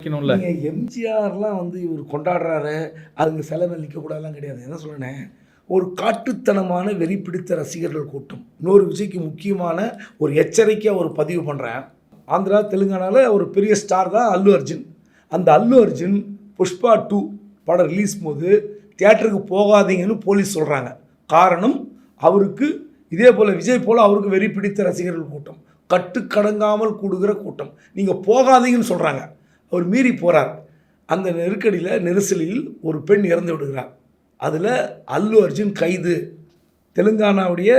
வைக்கணும்ல. நீங்க எம்ஜிஆர்லாம் இவர் கொண்டாடுறாரு, அதுக்கு சிலை மேல நிற்கக்கூடாதுலாம் கிடையாது. என்ன சொல்றேனே, ஒரு காட்டுத்தனமான வெறி பிடித்த ரசிகர்கள் கூட்டம். இன்னொரு விஜய்க்கு முக்கியமான ஒரு எச்சரிக்கையா ஒரு பதிவு பண்றேன். ஆந்திரா, தெலுங்கானால ஒரு பெரிய ஸ்டார் தான் அல்லு அர்ஜுன். அந்த அல்லு அர்ஜுன் புஷ்பா 2 படம் ரிலீஸ் போது தியேட்டருக்கு போகாதீங்கன்னு போலீஸ் சொல்றாங்க. காரணம், அவருக்கு இதே போல விஜய் போல அவருக்கு வெறி பிடித்த ரசிகர்கள் கூட்டம், கட்டுக்கடங்காமல் கூடுகிற கூட்டம். நீங்க போகாதீங்கன்னு சொல்றாங்க. அவர் மீறி போகிறார். அந்த நெரிசலில் ஒரு பெண் இறந்து விடுகிறார். அதில் அல்லு அர்ஜுன் கைது. தெலுங்கானாவுடைய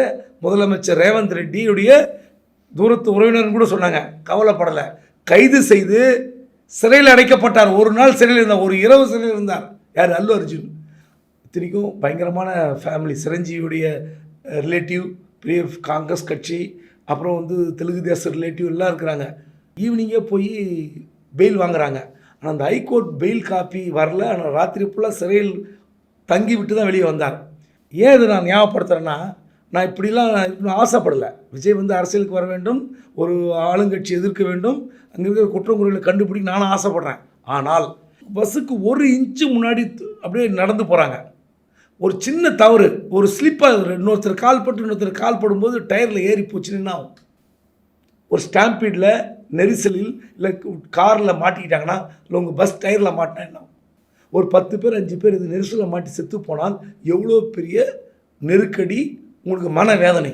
முதலமைச்சர் ரேவந்த் ரெட்டியுடைய தூரத்து உறவினர்னு கூட சொன்னாங்க, கவலைப்படலை. கைது செய்து சிறையில் அடைக்கப்பட்டார். ஒரு நாள் சிறையில் இருந்தார், ஒரு இரவு சிறையில் இருந்தார். யார்? அல்லு அர்ஜுன். இத்தனைக்கும் பயங்கரமான ஃபேமிலி. சிரஞ்சீவியுடைய ரிலேட்டிவ், பெரிய காங்கிரஸ் கட்சி, அப்புறம் தெலுங்கு தேச ரிலேட்டிவ் எல்லாம் இருக்கிறாங்க. ஈவினிங்கே போய் பெயில் வாங்குறாங்க. ஆனால் அந்த ஹைகோர்ட் பெயில் காப்பி வரல. ஆனால் ராத்திரி ஃபுல்லாக சிறையில் தங்கி விட்டு தான் வெளியே வந்தார். ஏன் இது நான் ஞாபகப்படுத்துகிறேன்னா, நான் இப்படிலாம் ஆசைப்படலை. விஜய் அரசியலுக்கு வர வேண்டும், ஒரு ஆளுங்கட்சி எதிர்க்க வேண்டும், அங்கே இருக்கிற குற்றங்குறைகளை கண்டுபிடிக்க நானும் ஆசைப்படுறேன். ஆனால் பஸ்ஸுக்கு 1 இன்ச்சு முன்னாடி அப்படியே நடந்து போகிறாங்க. ஒரு சின்ன தவறு, ஒரு ஸ்லிப்பாக இன்னொருத்தர் கால் பட்டு இன்னொருத்தர் கால் படும்போது டயரில் ஏறி போச்சுன்னா, ஒரு ஸ்டாம்பீடில் நெரிசலில் இல்லை காரில் மாட்டிக்கிட்டாங்கன்னா, இல்லை உங்கள் பஸ் டயரில் மாட்டினா என்ன? ஒரு 10 பேர் 5 பேர் இது நெரிசலில் மாட்டி செத்து போனால் எவ்வளோ பெரிய நெருக்கடி, உங்களுக்கு மன வேதனை.